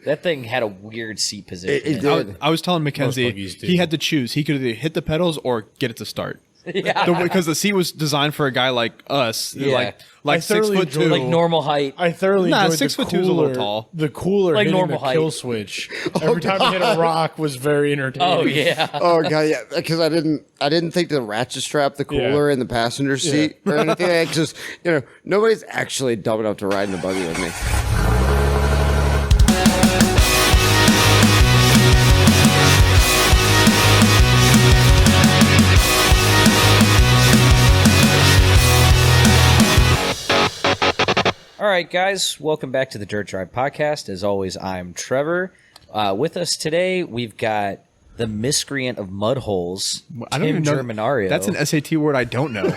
That thing had a weird seat position. It did. I was telling Mackenzie he had to choose. He could either hit the pedals or get it to start. Yeah. Because the seat was designed for a guy like us, Yeah. like 6'2", Like normal height. I thoroughly enjoyed 6'2" is a little tall. The cooler Like hitting normal the kill height. switch every time you hit a rock was very entertaining. Oh, yeah. Oh god, yeah. Because I didn't think to ratchet strap the cooler in the passenger seat or anything. Because nobody's actually dumb enough to ride in a buggy with me. All right, guys, welcome back to the Dirt Drive Podcast. As always, I'm Trevor. With us today, we've got the miscreant of mud holes, Tim Germanario. That's an SAT word I don't know.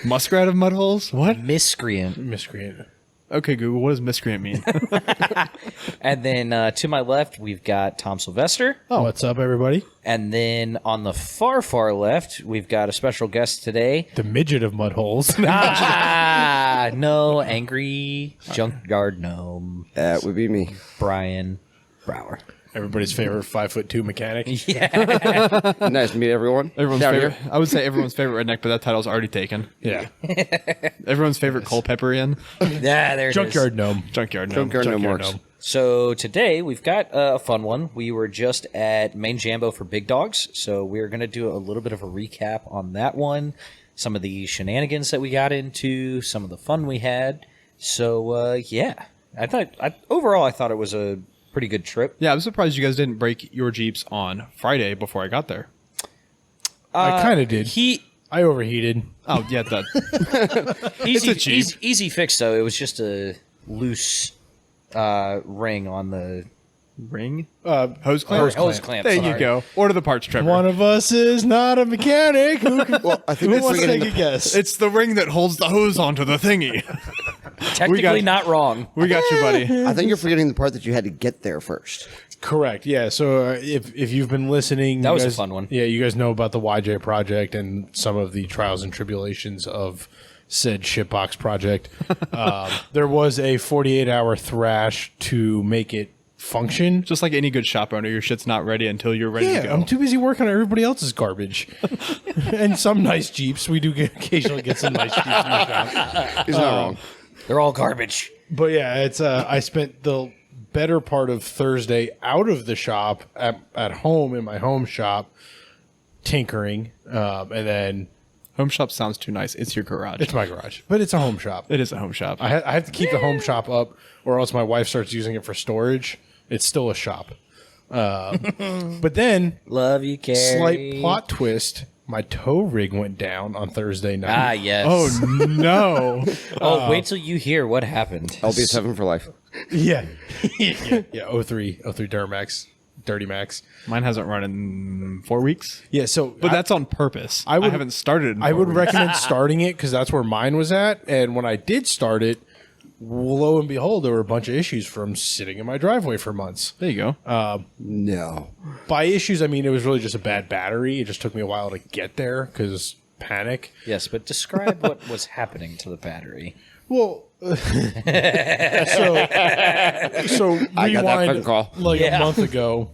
Muskrat of mud holes? What? Miscreant. Okay, Google, what does miscreant mean? And then to my left, we've got Tom Sylvester. Oh, what's up, everybody? And then on the far, far left, we've got a special guest today. The midget of mud holes. No, angry junkyard gnome. That would be me. Brian Brower. Everybody's favorite 5'2" mechanic. Yeah. Nice to meet everyone. Everyone's Down favorite. here. I would say everyone's favorite redneck, but that title's already taken. Yeah. Everyone's favorite Culpeperian. Yeah, there it is. Junkyard gnome. Junkyard gnome. Junkyard gnome works. So today we've got a fun one. We were just at main Jambo for Bigdogs, so we're going to do a little bit of a recap on that one, some of the shenanigans that we got into, some of the fun we had. So yeah, overall I thought it was a pretty good trip. Yeah, I'm surprised you guys didn't break your Jeeps on Friday before I got there. I kind of did. He I overheated. Oh, yeah, that. easy fix though. It was just a loose ring on the Ring? Hose clamp? hose clamp. There sorry. you go. Order the parts, Trevor. One of us is not a mechanic. Who can, I think who it's wants to forgetting take a guess? It's the ring that holds the hose onto the thingy. Technically not wrong. We got you, buddy. I think you're forgetting the part that you had to get there first. Correct. Yeah. So if you've been listening, That you was a guys- fun one. Yeah, you guys know about the YJ project and some of the trials and tribulations of said shitbox project. There was a 48-hour thrash to make it function. Just like any good shop owner, your shit's not ready until you're ready to Yeah, go. I'm too busy working on everybody else's garbage. And some nice Jeeps. We do occasionally get some nice Jeeps in the shop. He's not wrong. They're all garbage. But yeah, it's I spent the better part of Thursday out of the shop at home in my home shop tinkering, and then Home shop sounds too nice. It's your garage. it's my garage, but it's a home shop. It is a home shop. I have to keep the home shop up, or else my wife starts using it for storage. It's still a shop. But then, Love you, Carrie. slight plot twist: my tow rig went down on Thursday night. Ah, yes. Oh, no. Oh, wait till you hear what happened. LB7 for life. Yeah, yeah. 03 Duramax, Dirty Max. Mine hasn't run in 4 weeks. Yeah, so But that's on purpose. I haven't started in I 4 would weeks. recommend starting it because that's where mine was at. And when I did start it, lo and behold, there were a bunch of issues from sitting in my driveway for months. There you go. No. By issues, I mean it was really just a bad battery. It just took me a while to get there because panic. Yes, but describe what was happening to the battery. Well, so I got that phone rewind call. like Yeah. a month ago.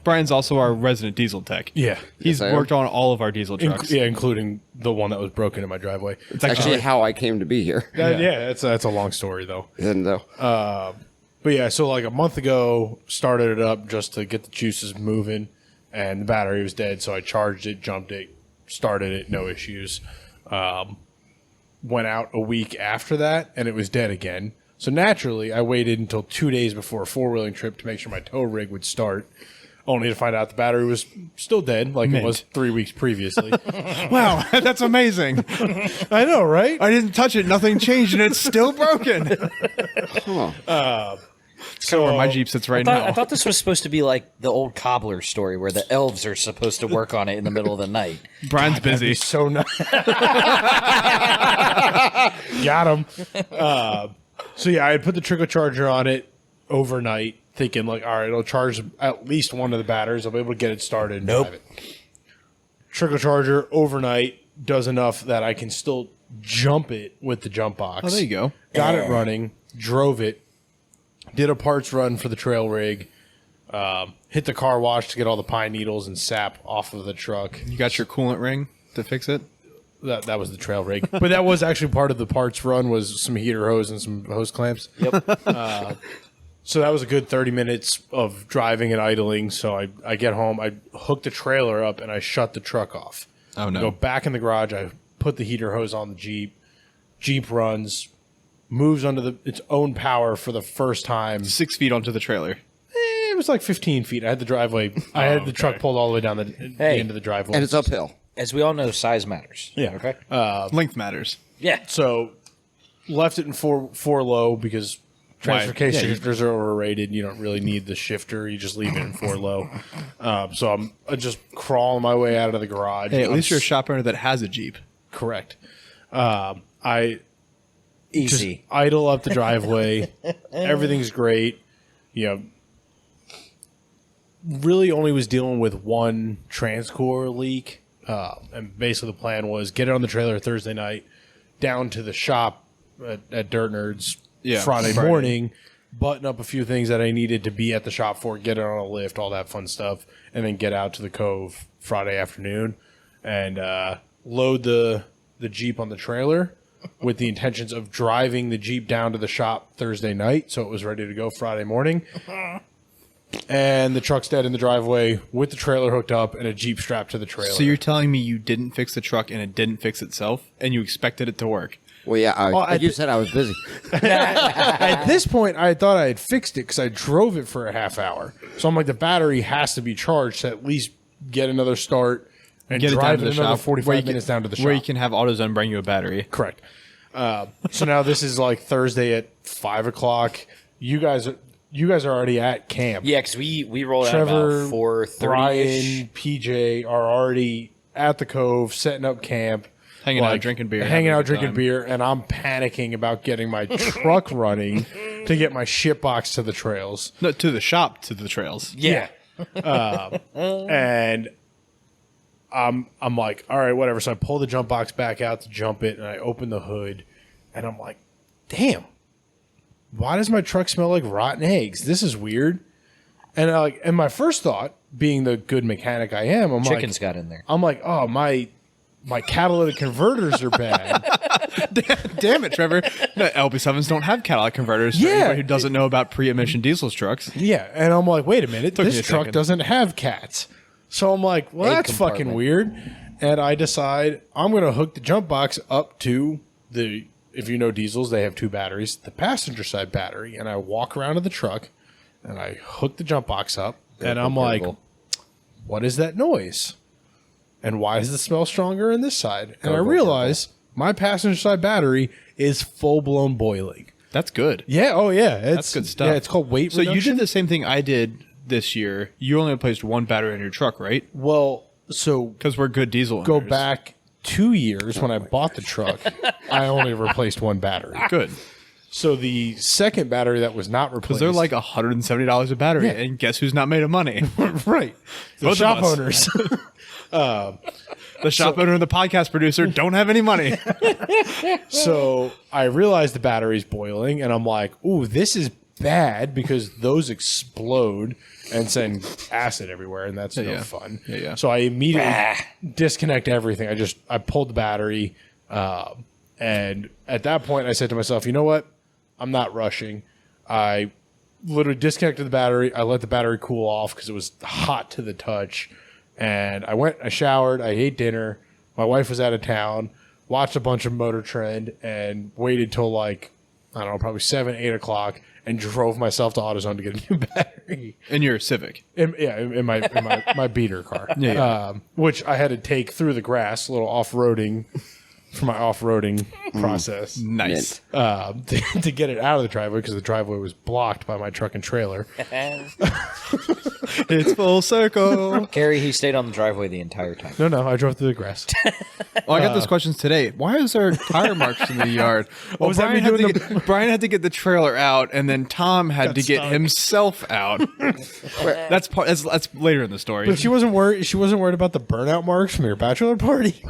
Brian's also our resident diesel tech. Yeah. He's Yes, I am. worked on all of our diesel trucks. Yeah, including the one that was broken in my driveway. It's Actually, how I came to be here. Yeah, that's a long story though. And But yeah, so like a month ago, started it up just to get the juices moving, and the battery was dead. So I charged it, jumped it, started it, no issues. Went out a week after that, and it was dead again. So naturally, I waited until 2 days before a four-wheeling trip to make sure my tow rig would start, only to find out the battery was still dead, like it was 3 weeks previously. Wow, that's amazing. I know, right? I didn't touch it. Nothing changed, and it's still broken. So where my Jeep sits right now. I thought this was supposed to be like the old cobbler story where the elves are supposed to work on it in the middle of the night. Brian's busy. He's so nice. Got him. So yeah, I had put the trickle charger on it overnight, thinking like, all right, it'll charge at least one of the batteries. I'll be able to get it started. And drive it. Trickle charger overnight does enough that I can still jump it with the jump box. Oh, there you go. Got it running, drove it. Did a parts run for the trail rig. Hit the car wash to get all the pine needles and sap off of the truck. You got your coolant ring to fix it? That was the trail rig. But that was actually part of the parts run, was some heater hose and some hose clamps. Yep. So that was a good 30 minutes of driving and idling. So I get home, I hook the trailer up, and I shut the truck off. Oh, no. Go back in the garage, I put the heater hose on the Jeep. Jeep runs, moves under its own power for the first time. 6 feet onto the trailer. It was like 15 feet. I had the driveway. I had the truck pulled all the way down the end of the driveway. And it's uphill. As we all know, size matters. Yeah. Okay. Length matters. Yeah. So left it in four low because transfer case shifters are overrated. You don't really need the shifter. You just leave it in 4 low. So I'm just crawling my way out of the garage. Hey, at least you're a shop owner that has a Jeep. Correct. I Easy. just idle up the driveway. Everything's great. You know, really only was dealing with one transcore leak. And basically the plan was get it on the trailer Thursday night, down to the shop at Dirt Nerds Friday morning, button up a few things that I needed to be at the shop for, get it on a lift, all that fun stuff, and then get out to the Cove Friday afternoon and load the Jeep on the trailer with the intentions of driving the Jeep down to the shop Thursday night so it was ready to go Friday morning. And the truck's dead in the driveway with the trailer hooked up and a Jeep strapped to the trailer. So you're telling me you didn't fix the truck and it didn't fix itself, and you expected it to work? Well, yeah, like you said, I was busy. At this point, I thought I had fixed it because I drove it for a half hour. So I'm like, the battery has to be charged to at least get another start and Get it down drive to it the another shop, 45 minutes down to the shop. where you can have AutoZone bring you a battery. Correct. So now this is like Thursday at 5 o'clock. You guys are already at camp. Yeah, because we rolled out Trevor, about 4:30. Brian, PJ are already at the Cove, setting up camp. Hanging out, drinking beer. Hanging having a out, good drinking time. beer, and I'm panicking about getting my truck running to get my shit box to the trails. No, to the shop, to the trails. Yeah. And I'm like, all right, whatever. So I pull the jump box back out to jump it, and I open the hood, and I'm like, damn, why does my truck smell like rotten eggs? This is weird. And my first thought, being the good mechanic I am, Chickens got in there. I'm like, oh, my catalytic converters are bad. Damn it, Trevor. No, LB7s don't have catalytic converters for Yeah. anybody who doesn't know about pre-emission diesel trucks. Yeah, and I'm like, wait a minute, Took me this a truck second. doesn't have cats. So I'm like, well, Egg that's fucking compartment. weird. And I decide I'm going to hook the jump box up to the, if you know diesels, they have 2 batteries, the passenger side battery. And I walk around to the truck and I hook the jump box up. And I'm like, what is that noise? And why is the smell stronger on this side? And I realize my passenger side battery is full blown boiling. That's good. Yeah. Oh, yeah. That's good stuff. Yeah, it's called weight So reduction. you did the same thing I did this year. You only replaced one battery in your truck, right? Well, so Because we're good diesel go owners. back 2 years when I bought the truck, I only replaced one battery. Good. So the second battery that was not replaced, Because they're like $170 a battery, Yeah. and guess who's not made of money? right, the Both of shop us. owners. The shop owner and the podcast producer don't have any money. So I realized the battery's boiling, and I'm like, "Ooh, this is bad," because those explode and send acid everywhere, and that's no Yeah. fun. Yeah. So I immediately disconnect everything. I pulled the battery, and at that point, I said to myself, "You know what? I'm not rushing." I literally disconnected the battery. I let the battery cool off because it was hot to the touch. And I showered, I ate dinner. My wife was out of town, watched a bunch of Motor Trend, and waited till like, I don't know, probably 7, 8 o'clock, and drove myself to AutoZone to get a new battery. In your Civic. In my beater car. Yeah. Which I had to take through the grass, a little off-roading for my off-roading process. Nice. To get it out of the driveway because the driveway was blocked by my truck and trailer. It's full circle. Gary, he stayed on the driveway the entire time. No, I drove through the grass. Well, I got those questions today. Why is there tire marks in the yard? Well, was that me Brian, doing Brian had to get the trailer out, and then Tom had to get stuck. himself out. That's later in the story. But she wasn't worried. She wasn't worried about the burnout marks from your bachelor party.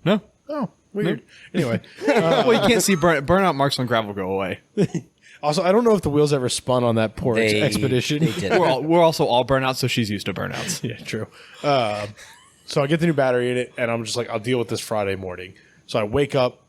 No. Oh, weird. Anyway, Well, you can't see burnout marks on gravel go away. Also, I don't know if the wheels ever spun on that poor expedition. They did. We're also all burnouts, so she's used to burnouts. Yeah, true. So I get the new battery in it, and I'm just like, I'll deal with this Friday morning. So I wake up,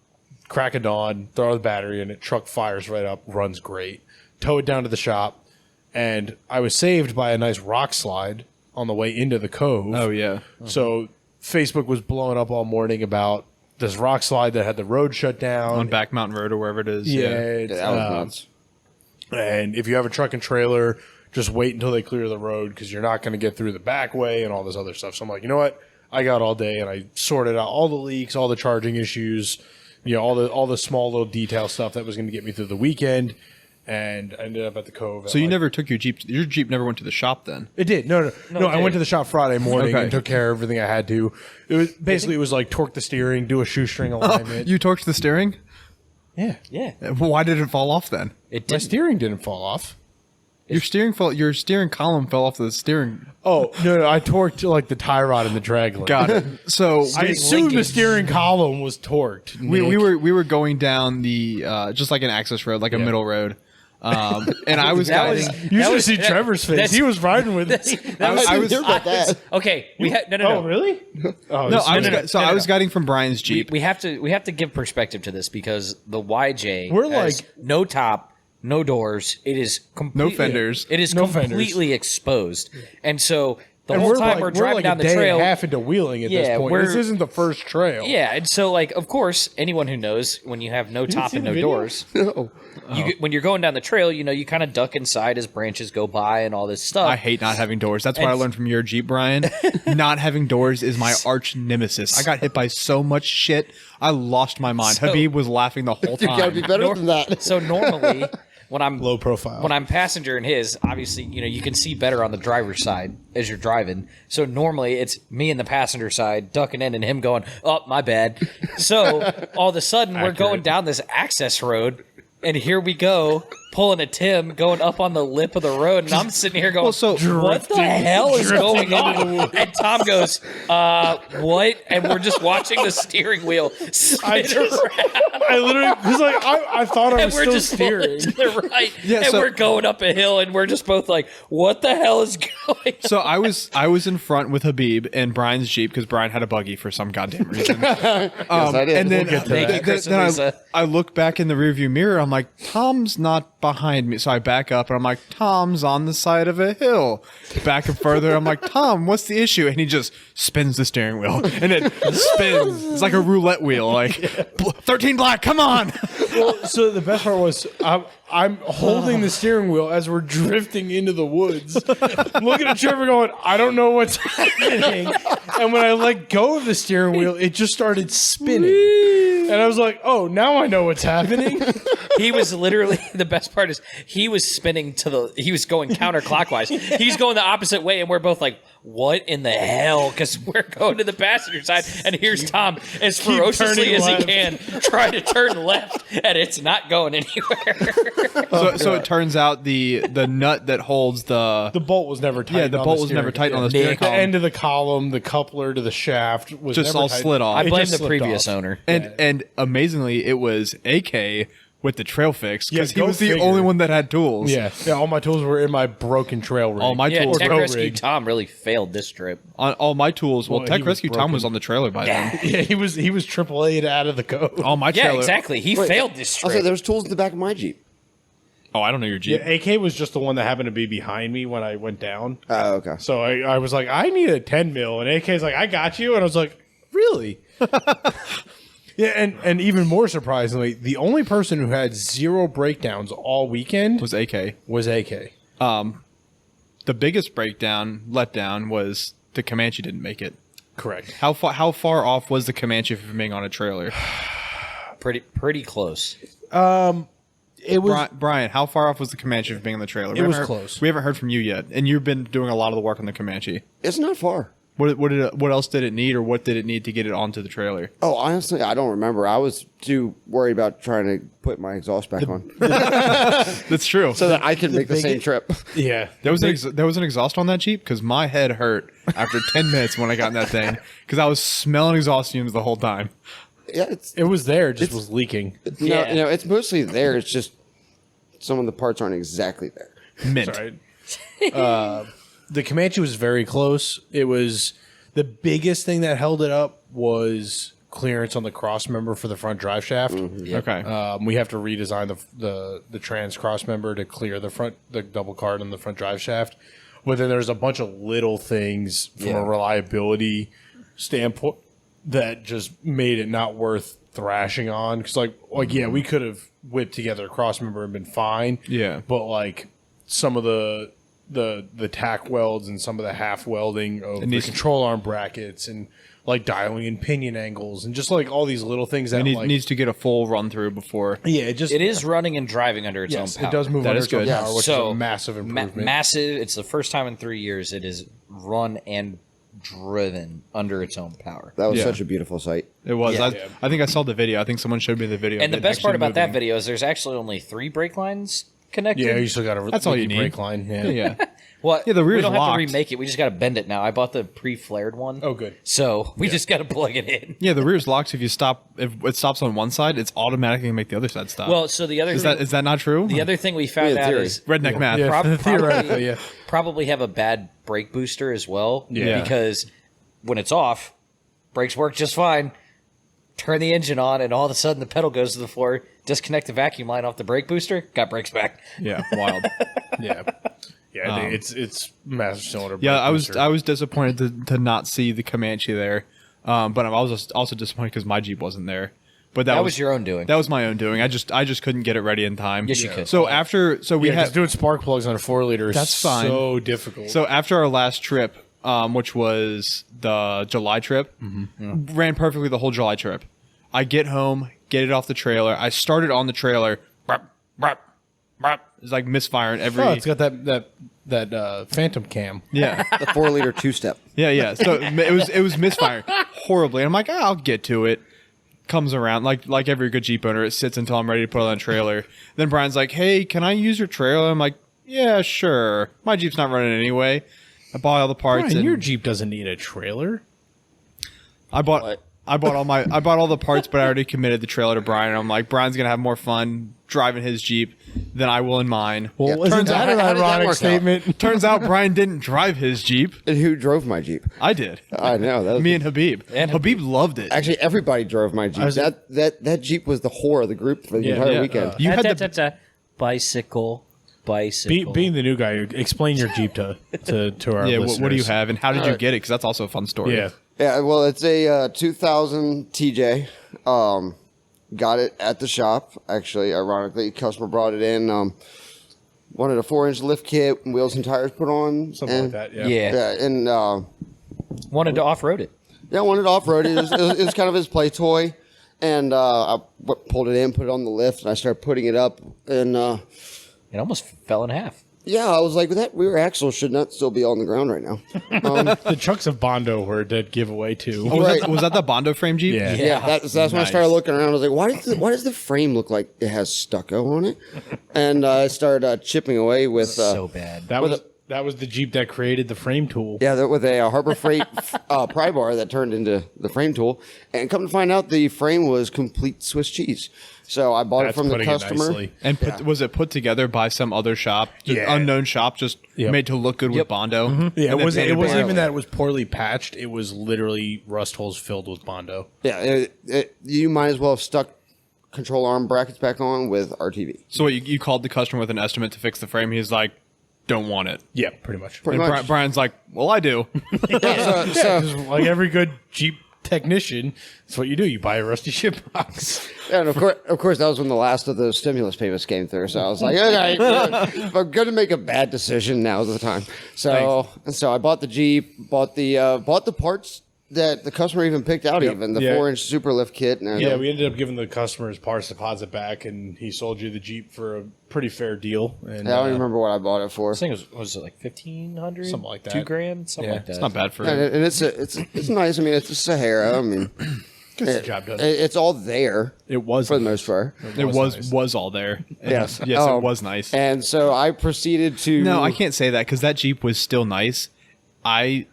crack of dawn, throw the battery in it, truck fires right up, runs great. Tow it down to the shop, and I was saved by a nice rock slide on the way into the cove. Oh, yeah. So Facebook was blowing up all morning about this rock slide that had the road shut down. On Back Mountain Road or wherever it is. Yeah. That was nuts. And if you have a truck and trailer, just wait until they clear the road because you're not going to get through the back way and all this other stuff. So I'm like, you know what? I got all day, and I sorted out all the leaks, all the charging issues, all the small little detail stuff that was going to get me through the weekend. And I ended up at the cove. So you never took your Jeep. Your Jeep never went to the shop then? It did. No. I went to the shop Friday morning Okay. and took care of everything I had to. It was like torque the steering, do a shoestring alignment. You torqued the steering? Yeah. Yeah. Why did it fall off then? It My did. steering didn't fall off. Your steering column fell off the steering. Oh, no, I torqued like the tie rod and the drag link. Got it. So I assumed the steering column was torqued. we were going down the just like an access road, like a middle road. And I was guiding. You should see Trevor's face. He was riding with it. I was hear about that. Okay, we had no. Oh, really? Oh, No, I was no, I was guiding from Brian's We, Jeep. we have to give perspective to this because the YJ We're has like- no top, no doors. It is completely, fenders. It is No completely exposed, and so the And whole we're time like, we're driving like down a the day trail. and a half into wheeling at Yeah, this point. we're- This isn't the first trail. Yeah, and so like of course anyone who knows when you have no top see and the no video? doors, No. when you're going down the trail, you kind of duck inside as branches go by and all this stuff. I hate not having doors. That's what I And- learned from your Jeep, Brian. Not having doors is my arch nemesis. I got hit by so much shit. I lost my mind. So- Habib was laughing the whole You time. gotta be better than that. So normally, when I'm Low profile. when I'm passenger in his, obviously, you can see better on the driver's side as you're driving. So normally, it's me in the passenger side ducking in, and him going, "Oh, my bad." So all of a sudden, we're going down this access road, and here we go. Pulling a Tim going up on the lip of the road, and I'm sitting here going, Well, so- "What the hell is going on?" And Tom goes, "What?" And we're just watching the steering wheel spin around. I literally, because like, I thought I And was we're still just steering. pulling to the right, Yeah, and so- we're going up a hill, and we're just both like, "What the hell is going on?" So I was in front with Habib and Brian's Jeep because Brian had a buggy for some goddamn reason. Yes, I did. And then, We'll get to Thank that. you, Chris and then Lisa. I look back in the rearview mirror. I'm like, Tom's not behind me. So I back up and I'm like, Tom's on the side of a hill. Back up further. I'm like, Tom, what's the issue? And he just spins the steering wheel and it spins. It's like a roulette wheel. Like 13 black. Come on. So the best part was I'm holding the steering wheel as we're drifting into the woods, looking at Trevor going, I don't know what's happening. And when I let go of the steering wheel, it just started spinning. And I was like, oh, now I know what's happening. He was literally the best part is he was spinning he was going counterclockwise. He's going the opposite way, and we're both like, "What in the hell?" Because we're going to the passenger side, and here's Tom as ferociously turning as left. he can trying to turn left, and it's not going anywhere. So it turns out the nut that holds the The bolt was never tight. the bolt was never tight on the Nick. steering The column. end of the column, the coupler to the shaft was Just never all tight. slid off. I It blame just the slipped previous off. owner. And amazingly, it was AK with the trail fix because Yeah, he go was the figure. only one that had tools. Yeah, all my tools were in my broken trail rig. All my Yeah, tools. Tech road Rescue rig. Tom really failed this trip. On all my tools. Well, Well, Tech he was Rescue Tom broken. was on the trailer by then. Yeah, he was AAA'd out of the code. All my Yeah, trailer. exactly. He Wait, failed this I'll say trip. there was tools in the back of my Jeep. Oh, I don't know your Jeep. Yeah, AK was just the one that happened to be behind me when I went down. Oh, okay. So I was like, I need a 10 mil, and AK's like, I got you, and I was like, really? Yeah, and even more surprisingly, the only person who had zero breakdowns all weekend Was AK. was AK. The biggest letdown was the Comanche didn't make it. Correct. How far off was the Comanche from being on a trailer? Pretty close. It was Brian, how far off was the Comanche from being on the trailer? It was haven't heard- close. We haven't heard from you yet, and you've been doing a lot of the work on the Comanche. It's not far. What else did it need, or what did it need to get it onto the trailer? Oh, honestly, I don't remember. I was too worried about trying to put my exhaust back on That's true. so that I could make the thing same is- trip. yeah. There was an exhaust on that Jeep because my head hurt after 10 minutes when I got in that thing because I was smelling exhaust fumes the whole time. Yeah, It was there, it just was leaking. no, Yeah. it's mostly there. It's just some of the parts aren't exactly there. Mint. Sorry. The Comanche was very close. It was the biggest thing that held it up was clearance on the cross member for the front drive shaft. Okay. We have to redesign the trans cross member to clear the double card on the front drive shaft. But then there's a bunch of little things from a reliability standpoint that just made it not worth thrashing on. Because yeah, we could have whipped together a cross member and been fine. Yeah. But like some of the tack welds and some of the half welding of the control arm brackets and like dialing in pinion angles and just like all these little things that needs to get a full run through before. Yeah, It is running and driving under its own power. it does move That under is its own good. power, which is a massive improvement. Massive. It's the first time in 3 years it is run and driven under its own power. That was such a beautiful sight. It was. Yeah. I think I saw the video. I think someone showed me the video. And the of it best part actually about that moving. video is there's actually only 3 brake lines connected. Yeah, you still got a That's all you need. brake line. Yeah. Yeah. Well, Yeah, the rear's we don't have locked. to remake it. We just got to bend it now. I bought the pre-flared one. Oh, good. So we just got to plug it in. Yeah, the rear's locked. If it stops on one side, it's automatically gonna make the other side stop. Well, so the other is thing, that not true? the other thing we found Yeah, out theory. is redneck math. Yeah. Theoretically, probably, yeah. probably have a bad brake booster as well. Yeah. Because when it's off, brakes work just fine. Turn the engine on, and all of a sudden the pedal goes to the floor. Disconnect the vacuum line off the brake booster. Got brakes back. Yeah, wild. Yeah. Yeah, it's massive cylinder. Yeah, brake booster. I was disappointed to not see the Comanche there, but I was also disappointed because my Jeep wasn't there. But That was your own doing. That was my own doing. I just couldn't get it ready in time. Yes, you could. So we Yeah, had just doing spark plugs on a 4-liter is That's fine. so difficult. So after our last trip, which was the July trip, ran perfectly the whole July trip. I get home, get it off the trailer. I started on the trailer. Brap, brap, brap. It's like misfiring every. it's got that phantom cam. Yeah, The 4-liter 2-step. yeah. So it was misfiring horribly. And I'm like, I'll get to it. Comes around like every good Jeep owner. It sits until I'm ready to put it on a trailer. Then Brian's like, hey, can I use your trailer? I'm like, yeah, sure. My Jeep's not running anyway. I bought all the parts. Brian, and your Jeep doesn't need a trailer. I bought What? I bought all the parts, but I already committed the trailer to Brian. I'm like, Brian's gonna have more fun driving his Jeep than I will in mine. Well, Yeah, isn't turns that out- an how did that ironic work out? statement? Turns out Brian didn't drive his Jeep. And who drove my Jeep? I did. I know. That was Me and Habib. And Habib loved it. Actually, everybody drove my Jeep. was- That Jeep was the whore of the group for the Yeah, entire yeah, weekend. You had the bicycle. Being the new guy, explain your Jeep to our yeah. listeners. What do you have, and how did you get it? Because that's also a fun story. Yeah. Yeah, well, it's a 2000 TJ. Got it at the shop. Actually, ironically, customer brought it in. Wanted a 4-inch lift kit, wheels and tires put on. Something like that. Yeah. Yeah, and Wanted to off-road it. yeah, wanted off road. It was kind of his play toy, and I pulled it in, put it on the lift, and I started putting it up, and It almost fell in half. yeah, I was like, that rear axle should not still be on the ground right now. The chunks of Bondo were a dead giveaway too. Oh, Right. was that the Bondo frame Jeep? Yeah. Yeah, that's when I Nice. started looking around. I was like, why does the frame look like it has stucco on it? And I started chipping away with So bad. That was the Jeep that created the frame tool. with a Harbor Freight pry bar that turned into the frame tool. And come to find out, the frame was complete Swiss cheese. So I bought That's it from the putting it customer. nicely. And was it put together by some other shop, just Yeah. unknown shop, just Yep. made to look good with Bondo? Yeah, And it then wasn't painted even black. that it was poorly patched. It was literally rust holes filled with Bondo. Yeah, you might as well have stuck control arm brackets back on with RTV. So what, you called the customer with an estimate to fix the frame. He's like, don't want it. Yeah, pretty much. Pretty And much. Brian's like, well, I do. So, Like every good Jeep technician, that's what you do. You buy a rusty ship box. and of course, that was when the last of those stimulus payments came through. So I was like, okay, if I'm going to make a bad decision, now's the time. So I bought the Jeep, bought the parts that the customer even picked out, even the Yeah. 4-inch super lift kit. And everything. Yeah, we ended up giving the customer his parts deposit back, and he sold you the Jeep for a pretty fair deal. And I don't even remember what I bought it for. This thing was it like 1,500? Something like that. $2,000? Something Yeah. like that. It's not bad for And it's nice. I mean, it's a Sahara. I mean, gets the job done. it's all there It was for the most part. It nice. was all there. Yes. Yes, it was nice. And so I proceeded to. No, I can't say that because that Jeep was still nice. I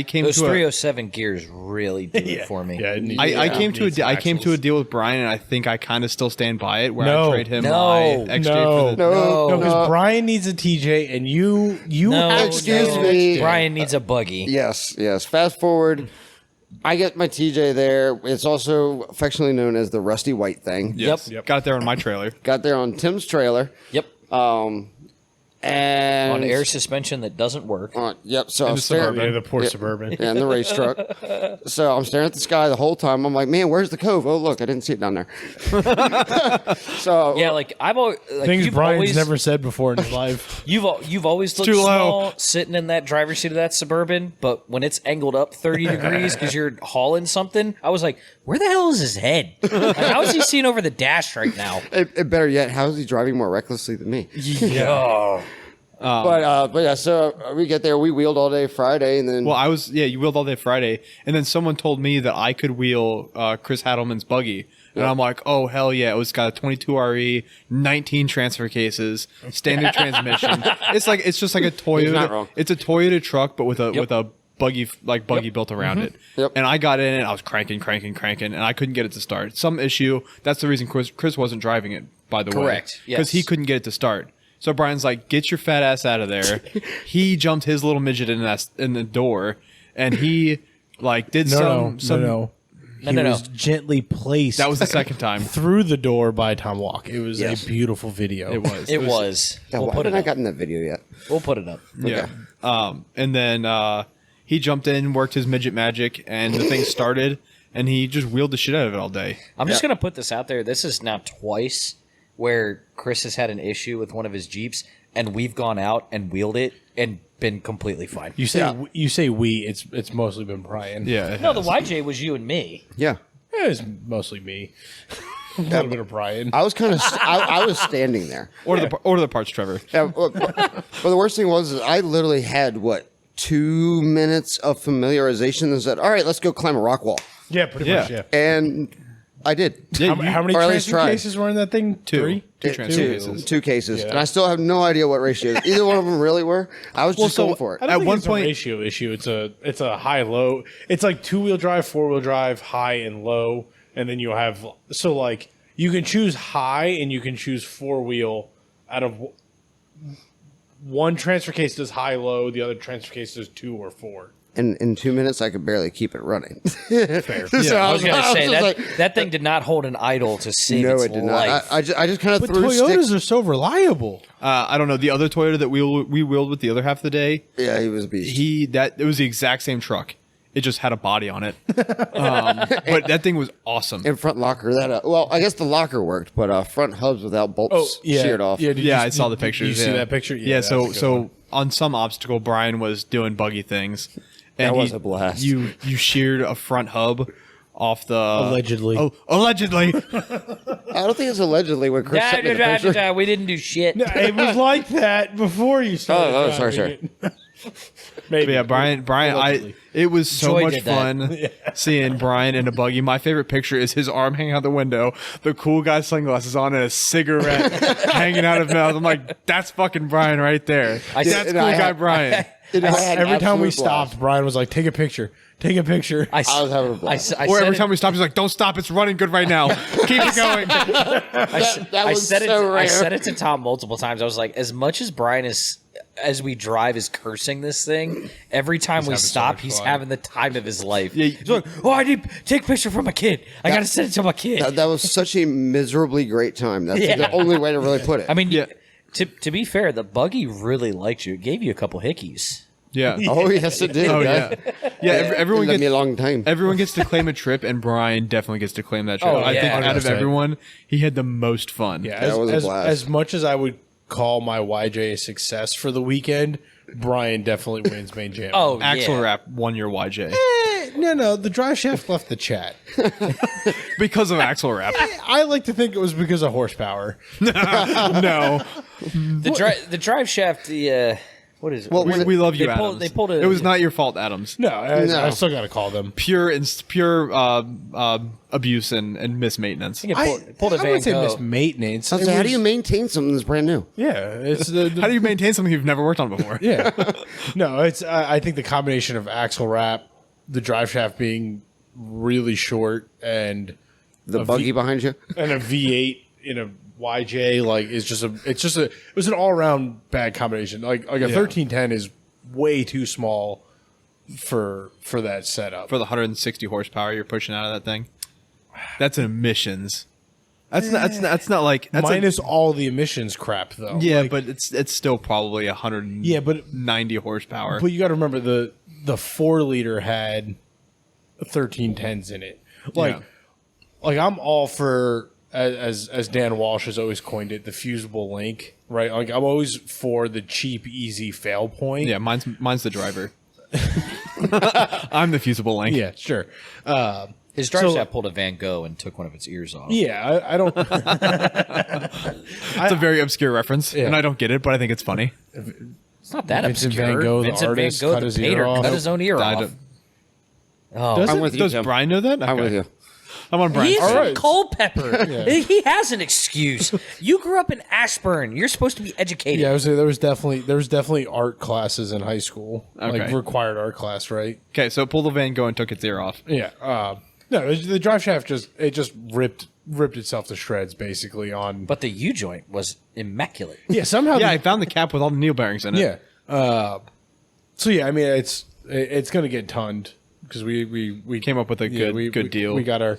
came Those to a 307 gears really do it for me. Yeah, it needs- I came it to needs I came to a axles. deal with Brian, and I think I kind of still stand by it. Where No. I trade him No. my XJ for the No, because no. Brian needs a TJ, and you No, have Excuse no. me. Brian needs a buggy. Yes, yes. Fast forward. I get my TJ there. It's also affectionately known as the rusty white thing. Yes. Yep. Got it there on my trailer. Got there on Tim's trailer. Yep. And On air suspension that doesn't work. Yep. So I'm the staring. yeah, the poor Yeah. Suburban. Yeah, and the race truck. So I'm staring at the sky the whole time. I'm like, man, where's the cove? Oh, look, I didn't see it down there. So Yeah, like I've always like, Things you've Brian's always, never said before in his life. You've always looked too low. small sitting in that driver's seat of that Suburban, but when it's angled up 30 degrees because you're hauling something, I was like, where the hell is his head? Like, how is he seeing over the dash right now? better yet, how is he driving more recklessly than me? Oh. But yeah, so we get there. We wheeled all day Friday, and then Well, you wheeled all day Friday, and then someone told me that I could wheel Chris Hadelman's buggy, and I'm like, oh hell yeah! It was got a 22 RE, 19 transfer cases, standard transmission. It's just like a Toyota. not wrong. It's a Toyota truck, but with a buggy built around it. Yep. And I got in it. I was cranking, and I couldn't get it to start. Some issue. That's the reason Chris wasn't driving it. By the way, Correct, yes. because he couldn't get it to start. So Brian's like, get your fat ass out of there. He jumped his little midget in the door, and he like did some. No, He no, no. was gently placed. That was the second time. through the door by Tom Walk. It was Yes. a beautiful video. It was. It was. yeah, We'll why put it haven't I up. gotten that video yet? We'll put it up. Yeah. And then he jumped in, worked his midget magic, and the thing started, and he just wheeled the shit out of it all day. I'm just going to put this out there. This is now twice where Chris has had an issue with one of his Jeeps, and we've gone out and wheeled it and been completely fine. You say we. It's mostly been Brian. Yeah. No, the YJ was you and me. Yeah, It's mostly me. A little bit of Brian. I was kind of I was standing there. Order the parts, Trevor. Yeah, but the worst thing was is I literally had 2 minutes of familiarization and said, all right, let's go climb a rock wall, Yeah, pretty Yeah. much. Yeah. and I did. Yeah, How many or at least transfer tried. cases were in that thing? Two. Three? Two transfer cases. Two cases, Yeah. and I still have no idea what ratios either one of them really were. I was just so going for it. I don't At think one it's point- a ratio issue. It's a high low. It's like 2-wheel drive, 4-wheel drive, high and low, and then you have like you can choose high and you can choose 4-wheel out of one transfer case does high low, the other transfer case does 2 or 4. And in 2 minutes, I could barely keep it running. Fair. So I was going to say just that like, that thing did not hold an idle to save no, its it did life. not. I just kind of But threw Toyotas sticks. are so reliable. I don't know. The other Toyota that we wheeled with the other half of the day, Yeah, he was a beast. it was the exact same truck. It just had a body on it. But that thing was awesome. And front locker, well, I guess the locker worked, but front hubs without bolts sheared off. Yeah, Yeah, I saw the pictures. Did you see yeah. that picture? Yeah, that's a good so one. on some obstacle, Brian was doing buggy things. That And was a blast. You sheared a front hub off the Allegedly. Oh, allegedly. I don't think it's allegedly when Chris sent me the picture. We didn't do shit. It was like that before you started. Oh, sorry, driving it. Maybe. But yeah, Brian, Allegedly. it was so Joy much did that. fun seeing Brian in a buggy. My favorite picture is his arm hanging out the window, the cool guy sunglasses on, and a cigarette hanging out of his mouth. I'm like, that's fucking Brian right there. That's and cool I guy had- Brian. And I had Every time we absolute blast. stopped, Brian was like, "Take a picture. Take a picture." I was having a blast. I Or said every it- time we stopped, he's like, don't stop, it's running good right now. Keep it going. That was said so it. rare. I said it to Tom multiple times. I was like, as much as Brian is, as we drive, is cursing this thing. Every time we having so stop, much he's fun. having the time of his life. Yeah, He's like, "Oh, I need take a picture for my kid. I gotta send it to my kid." That was such a miserably great time. That's Yeah. the only way to really put it. I mean, Yeah. to be fair, the buggy really liked you. It gave you a couple hickeys. Yeah. oh yes, it did. Oh, man. yeah. Yeah, everyone It let me a gets... long time. Everyone gets to claim a trip, and Brian definitely gets to claim that trip. Oh, I think yeah. out of 100%. everyone, he had the most fun. Yeah, That was a blast. as much as I would call my YJ a success for the weekend, Brian definitely wins main jam. Oh, Axle yeah. wrap won your YJ no, the drive shaft left the chat. because of axle wrap. I like to think it was because of horsepower. No, The drive shaft. What is it? Well, we love you, They pulled- Adams. they pulled a- It was not your fault, Adams. No, I No. still got to call them. Pure abuse and mismaintenance. I think it pulled a I Van would say Gogh. mismaintenance. I was It like, how do was- you maintain something that's brand new? Yeah, it's the How do you maintain something you've never worked on before? yeah. No, it's I think the combination of axle wrap, the drive shaft being really short, and The A buggy V- behind you? and a V8 in a YJ like it was an all around bad combination. Like a 1310 is way too small for that setup. For the 160 horsepower you're pushing out of that thing. That's an emissions. That's not like that's Minus all the emissions crap though. yeah, Like, but it's still probably 190 horsepower. but you got to remember the 4-liter had 1310s in it. Like I'm all for as Dan Walsh has always coined it, the fusible link, right? Like I'm always for the cheap, easy fail point. Yeah, mine's the driver. I'm the fusible link. Yeah, sure. His drive So- shaft pulled a Van Gogh and took one of its ears off. Yeah, I don't. It's a very obscure reference, and I don't get it, but I think it's funny. It's not that Vincent obscure. Van Gogh, the Vincent artist, Van Gogh, cut the his ear painter, off. cut his own ear I off. don't- Oh, Does I'm it? with you, Does Tim. Brian know that? I'm Okay. with you. I'm on Brian's He's side. from right. Culpeper. He has an excuse. You grew up in Ashburn. You're supposed to be educated. Yeah, I would say there was definitely art classes in high school, like Okay. required art class, right? Okay, so pull the Van Gogh and took its ear off. Yeah. No, the drive shaft just ripped itself to shreds basically on. But the U joint was immaculate. yeah, somehow. Yeah, I found the cap with all the needle bearings in it. Yeah. So yeah, I mean it's going to get tonned because we Came up with a good deal. We got our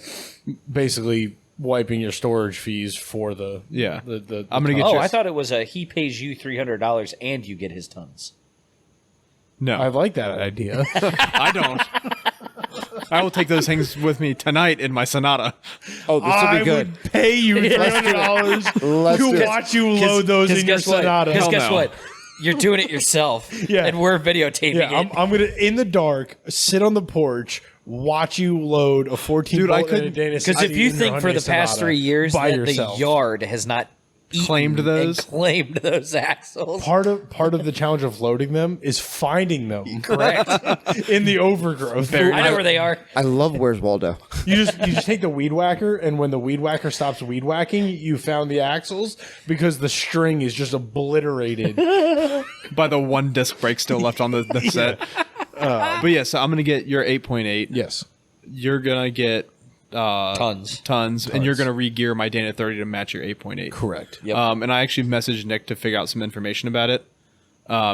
basically wiping your storage fees for the Yeah. The I'm gonna get Oh, you. I thought it was he pays you $300 and you get his tons. No, I like that idea. I don't. I will take those things with me tonight in my Sonata. Oh, this will I be good. would pay you $300 Let's do to it. watch you load those in your guess what? Sonata. Because Hell guess no. what? You're doing it yourself. Yeah. And we're videotaping Yeah, it. I'm gonna in the dark sit on the porch, watch you load a 14 Dude, I bolt and a couldn't- Dana Because if you think for the past 3 years by that yourself. the yard has not eaten Claimed those? and claimed those axles. part of the challenge of loading them is finding them Correct. in the overgrowth. I know where they are. I love Where's Waldo. You just take the weed whacker, and when the weed whacker stops weed whacking, you found the axles because the string is just obliterated. By the one disc brake still left on the set. But yeah, so I'm gonna get your 8.8. Yes. You're gonna get Tons. and you're gonna re-gear my Dana 30 to match your 8.8. Correct. Yep. And I actually messaged Nick to figure out some information about it.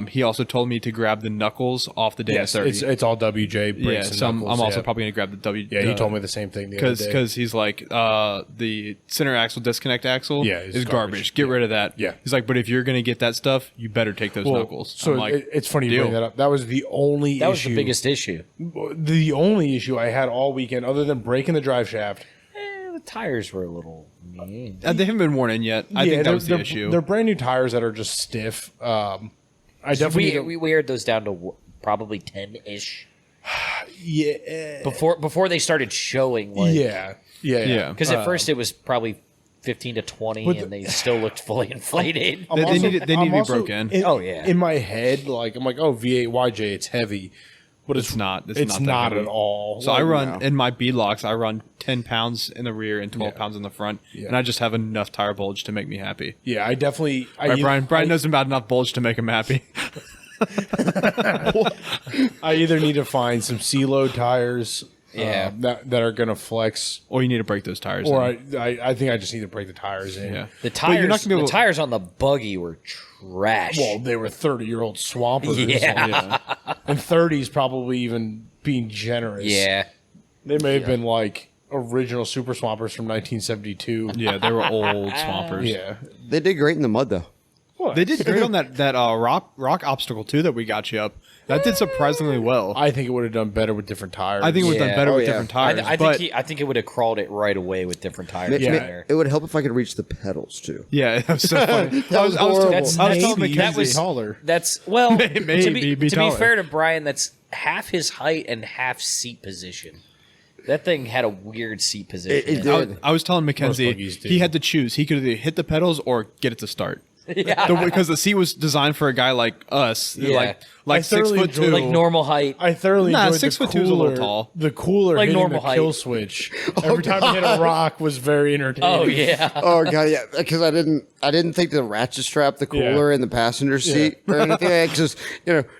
He also told me to grab the knuckles off the Dana Yes, 30. it's all WJ brakes Yeah, and so I'm knuckles, also yeah. probably gonna grab the W. Yeah, he told me the same thing the other day. because he's like the center axle disconnect axle Yeah, it's is garbage. garbage. Get rid of that. Yeah. He's like, but if you're gonna get that stuff, you better take those Well, knuckles. So I'm like, it's funny you deal. bring that up. That was the only That was issue. the biggest issue. The only issue I had all weekend, other than breaking the drive shaft. The tires were a little mean. They haven't been worn in yet. I think that was the they're, issue. They're brand new tires that are just stiff. I definitely We aired those down to probably 10-ish yeah before they started showing. Like, yeah. Because at first it was probably 15 to 20, But and they still looked fully inflated. They need to be broken. Oh, yeah. In my head, like I'm like, oh V8 YJ, it's heavy, but it's not. It's that not heavy. at all. So Like, I run no. in my beadlocks. I run 10 pounds in the rear and 12 Yeah. pounds in the front, Yeah. and I just have enough tire bulge to make me happy. Yeah, I definitely. Right, Brian knows about enough bulge to make him happy. I either need to find some C-load tires, Yeah. that are gonna flex, Or you need to break those tires. or in. I think I just need to break the tires in. Yeah. The But you're not tires, gonna be able- the tires on the buggy were trash. Well, they were 30-year-old swampers. Yeah. And 30s probably even being generous. yeah. They may have been like original Super Swampers from 1972. Yeah, they were old swampers. Yeah. They did great in the mud, though. They did great on that rock obstacle too that we got you up. That did surprisingly well. I think it would have done better with different tires. I think it would have Yeah. done better Oh, with yeah. different I, tires. I but think I think it would have crawled it right away with different tires. Yeah. there. It would help if I could reach the pedals, too. yeah, it was so funny. That was horrible. I That's- was telling maybe Mackenzie. that was- taller. That's well. Maybe to be be taller. fair to Brian, that's half his height and half seat position. That thing had a weird seat position. It in I, did. I was telling Mackenzie buggies do. he had to choose. He could either hit the pedals or get it to start. Yeah. Because the seat was designed for a guy like us, Yeah. like I 6'2", thoroughly enjoyed- Like normal height. I thoroughly Nah, enjoyed 6'2" the is a little cooler. tall. The cooler Like hitting normal the kill height. switch every time you hit a rock was very entertaining. Oh yeah. Oh god, yeah, because I didn't think to ratchet strap the cooler in the passenger seat or anything. Because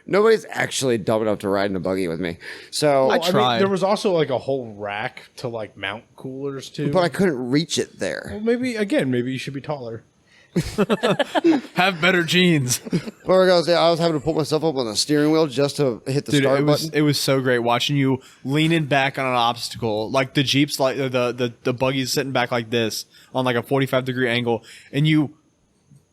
nobody's actually dumb enough to ride in a buggy with me. So, I tried. there was also like a whole rack to like mount coolers too. but I couldn't reach it there. well, maybe you should be taller. Have better genes. But regardless, I was having to pull myself up on the steering wheel just to hit the Dude, start it button. was so great watching you leaning back on an obstacle, like the Jeep's, like the buggy's sitting back like this on like a 45-degree angle, and you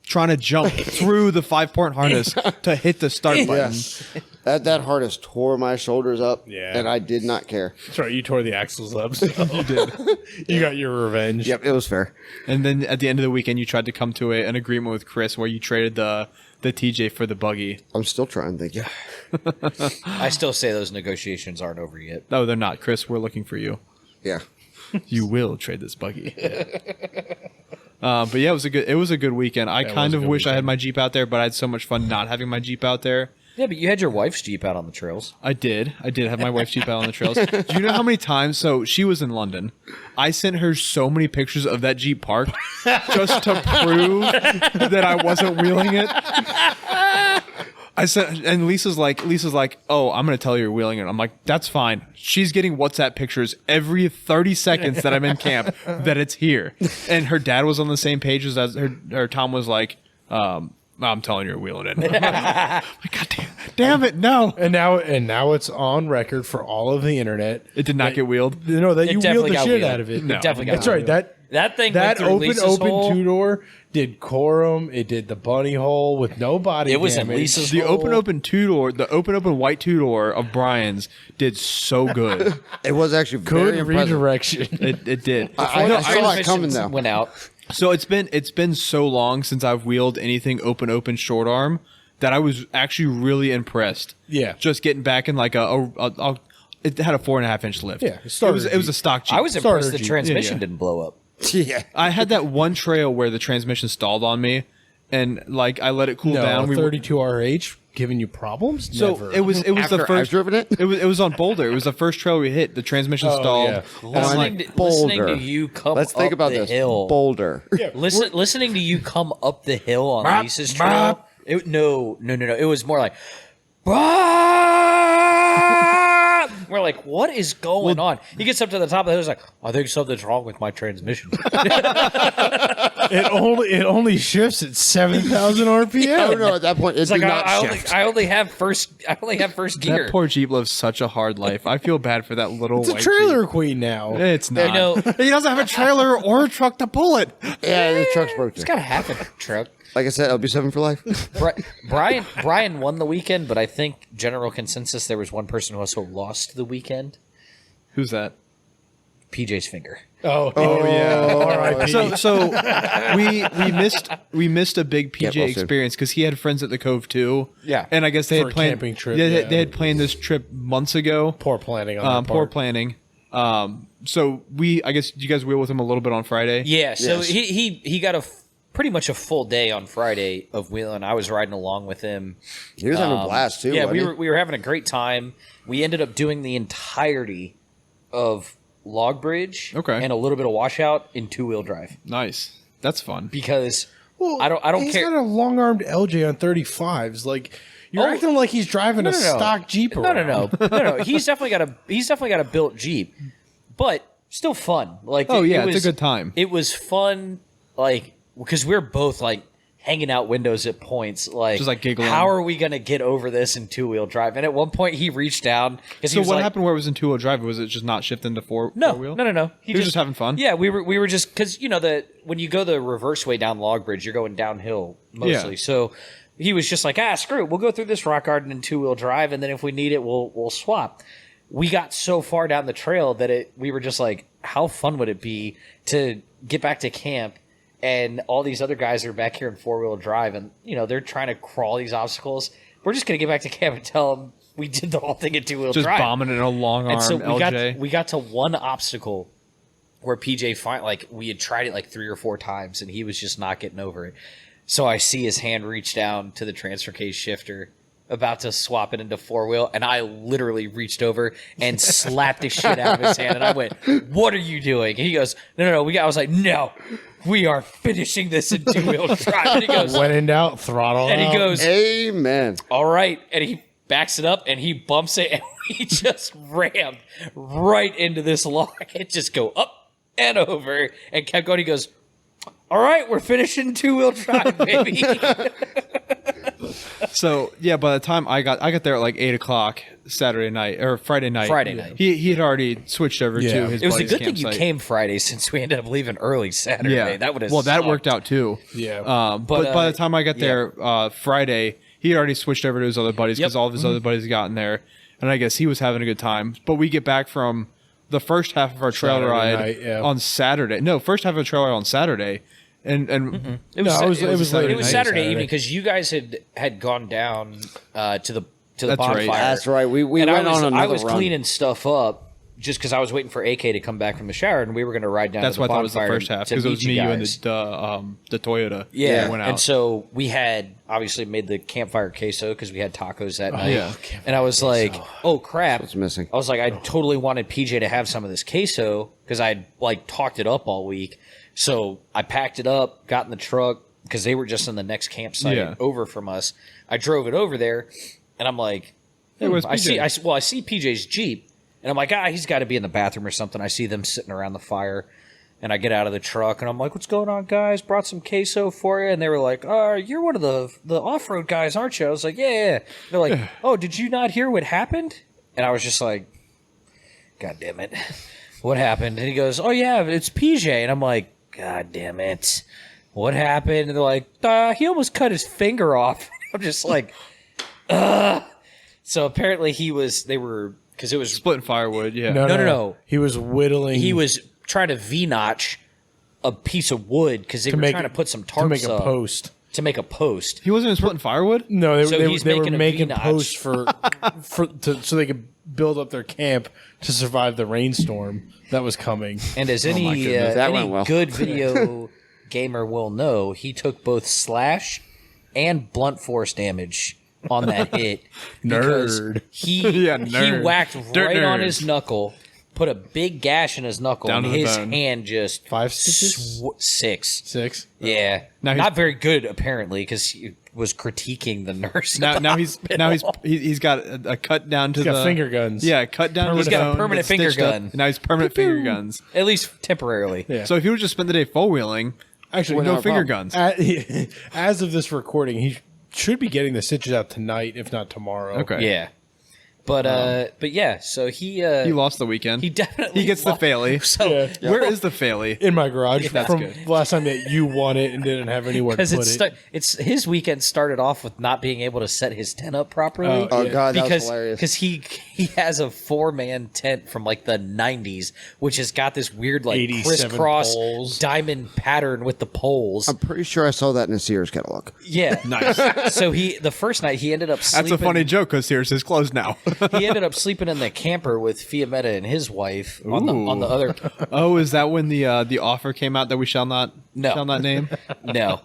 trying to jump through the 5-point harness to hit the start button. Yes. That harness tore my shoulders up, Yeah. and I did not care. That's right. You tore the axles up. So. You did. You got your revenge. Yep, it was fair. And then at the end of the weekend, you tried to come to an agreement with Chris where you traded the TJ for the buggy. I'm still trying, thank you. I still say those negotiations aren't over yet. No, they're not. Chris, we're looking for you. Yeah. You will trade this buggy. But yeah, it was a good weekend. I kind was a of good wish I had weekend. my Jeep out there, but I had so much fun not having my Jeep out there. Yeah, but you had your wife's Jeep out on the trails. I did have my wife's Jeep out on the trails. Do you know how many times? So she was in London. I sent her so many pictures of that Jeep parked just to prove that I wasn't wheeling it. I said, and Lisa's like, oh, I'm gonna tell you you're wheeling it. I'm like, that's fine. She's getting WhatsApp pictures every 30 seconds that I'm in camp that it's here. And her dad was on the same page as her Tom was like, I'm telling you you're wheeling it. I'm like, God damn it, no. And now it's on record for all of the internet. It did not get wheeled. You know that you wheeled definitely the got shit wheeled. out of it. No. It definitely got That's right. wheeled. That thing that went through open Lisa's hole. two-door did quorum. It did the bunny hole with no body It was in damage. Lisa's The hole. open two-door, the open white two-door of Brian's did so good. It was actually Good very impressive. redirection. It did. I The saw it coming, transmissions though. Went out. So it's been so long since I've wheeled anything open short arm that I was actually really impressed. Yeah. Just getting back in like a it had a 4.5-inch lift. Yeah, it was a stock Jeep. I was Starter impressed the Jeep. transmission Yeah. didn't blow up. Yeah. I had that one trail where the transmission stalled on me, and like I let it cool down. No, 32 RH giving you problems? So Never. it was After the I've first. driven it? It was on Boulder. It was the first trail we hit. The transmission stalled. yeah. Listening to Boulder. you come Let's think up about the this. hill. Boulder. Listening to you come up the hill on Bop, Lisa's bop. trail. No. It was more like, "Bop!" We're like, what is going on? He gets up to the top of the hill. He's like, I think something's wrong with my transmission. It only shifts at 7,000 RPM. I don't know. At that point, it's It's like not I shift. only have first gear. That poor Jeep lives such a hard life. I feel bad for that little It's a white trailer queen now. Jeep. It's not. You know, He doesn't have a trailer or a truck to pull it. Yeah, the truck's broke. it's got a half a truck. Like I said, LB7 for life. Brian won the weekend, but I think general consensus there was one person who also lost the weekend. Who's that? PJ's finger. Oh yeah. R.I.P. So we missed a big PJ well soon. experience because he had friends at the Cove too. Yeah. and I guess they For had a planned camping trip, Yeah, yeah. they had planned this trip months ago. Poor planning on their Poor part. planning. So I guess you guys wheel with him a little bit on Friday. Yeah, so Yes. he got pretty much a full day on Friday of wheeling. I was riding along with him. He was having a blast, too. Yeah, wasn't we were having a great time. We ended up doing the entirety of Log Bridge Okay. and a little bit of washout in 2-wheel drive Nice. That's fun. because Well, I don't he's care. got a long-armed LJ on 35s. Like you're Oh. acting like he's driving a No. stock Jeep. No. around. He's definitely got a built Jeep, but still fun. Like, Oh, yeah, it it's a good time. It was fun, like because we're both like hanging out windows at points, like Just, like, giggling. How are we gonna get over this in 2-wheel drive? And at one point, he reached down because So what happened where it was in 2-wheel drive? Was it just not shifting to four-wheel? No. He was just having fun? Yeah, we were just because when you go the reverse way down Log Bridge, you're going downhill mostly. Yeah. So he was just like, screw it, we'll go through this rock garden in 2-wheel drive, and then if we need it, we'll swap. We got so far down the trail that we were just like, how fun would it be to get back to camp? And all these other guys are back here in 4-wheel drive, and they're trying to crawl these obstacles. We're just gonna get back to camp and tell them we did the whole thing in 2-wheel Just drive. bombing in a long arm And so LJ. we got to one obstacle where PJ we had tried it like 3 or 4 times, and he was just not getting over it. So I see his hand reach down to the transfer case shifter, about to swap it into 4-wheel, and I literally reached over and slapped the shit out of his hand, and I went, "What are you doing?" And he goes, "No, I was like, "No, we are finishing this in 2-wheel drive." And he goes, When in doubt, throttle and he out. goes, Amen. "All right," and he backs it up and he bumps it, and he just rammed right into this log. It just go up and over and kept going. He goes, "All right, we're finishing 2-wheel drive, baby." So yeah, by the time I got there at like 8:00 Saturday night or Friday night. Friday night. He had already switched over Yeah. to his. It was a buddy's good thing you campsite. came Friday, since we ended up leaving early Saturday. Yeah, That would have that worked out too. Yeah. But by the time I got yeah. there Friday, he had already switched over to his other buddies because Yep. all of his other buddies had gotten there, and I guess he was having a good time. But we get back from the first half of our trail Saturday ride night, yeah. on Saturday. No, first half of the trail ride on Saturday, and It was, No, it was it was Saturday Saturday night. evening because you guys had gone down to the That's bonfire. right. That's right. We and went I was, on another I was run. cleaning stuff up just because I was waiting for AK to come back from the shower, and we were going to ride down. that's to the what I thought was the bonfire first half to because it was meet me, you, and guys. the Toyota. Yeah, that went out. and so we had obviously made the campfire queso because we had tacos that night. yeah. And I was like, "Oh crap!" What's missing? I was like, I totally wanted PJ to have some of this queso because I'd like talked it up all week. So I packed it up, got in the truck because they were just in the next campsite Yeah. over from us. I drove it over there, and I'm like, Hey, where's I see, PJ? I see PJ's Jeep, and I'm like, he's got to be in the bathroom or something. I see them sitting around the fire, and I get out of the truck, and I'm like, "What's going on, guys? Brought some queso for you." And they were like, "You're one of the off-road guys, aren't you?" I was like, "Yeah." They're like, "Oh, did you not hear what happened?" And I was just like, "God damn it, what happened?" And he goes, "Oh yeah, it's PJ," and I'm like, "God damn it, what happened?" And they're like, "He almost cut his finger off." I'm just like, ugh. So apparently they were, because it was, Splitting firewood. Yeah. No. He was whittling. he was trying to V-notch a piece of wood because they were trying to put some tarps to make a up post. to make a post. He wasn't even splitting firewood. No, So they he's were making a making V-notch. posts so they could build up their camp to survive the rainstorm that was coming. And as my any goodness, that any went well. good video gamer will know, he took both slash and blunt force damage on that hit. because Nerd. He Yeah, he nerd. whacked Dirt right on nerd. his knuckle, put a big gash in his knuckle, Down and to the his bone. hand just 5 stitches? 6. 6. Yeah, Now he's- not very good apparently because he was critiquing the nurse. Now he's got a cut down to He's got the finger guns. Yeah, cut down. to He's the got a bone, permanent that's finger stitched up, gun. and now he's permanent finger guns. At least temporarily. Yeah. So if he would just spend the day four wheeling, Actually, no no finger problem. guns. As of this recording, he should be getting the stitches out tonight, if not tomorrow. Okay. Yeah, but yeah. So he He lost the weekend. He definitely He gets the lost. Failey. So Yeah. Where is the Failey? In my garage That's from good. last time that you won it and didn't have anywhere to because put it. it's his weekend started off with not being able to set his tent up properly. Oh Yeah. god, that was because hilarious. he has a 4-man tent from like the 90s, which has got this weird like 87 crisscross poles. diamond pattern with the poles. I'm pretty sure I saw that in a Sears catalog. Yeah, Nice. So the first night he ended up sleeping. That's a funny joke because Sears is closed now. He ended up sleeping in the camper with Fiametta and his wife on the other. Oh, is that when the offer came out that we shall not name? No,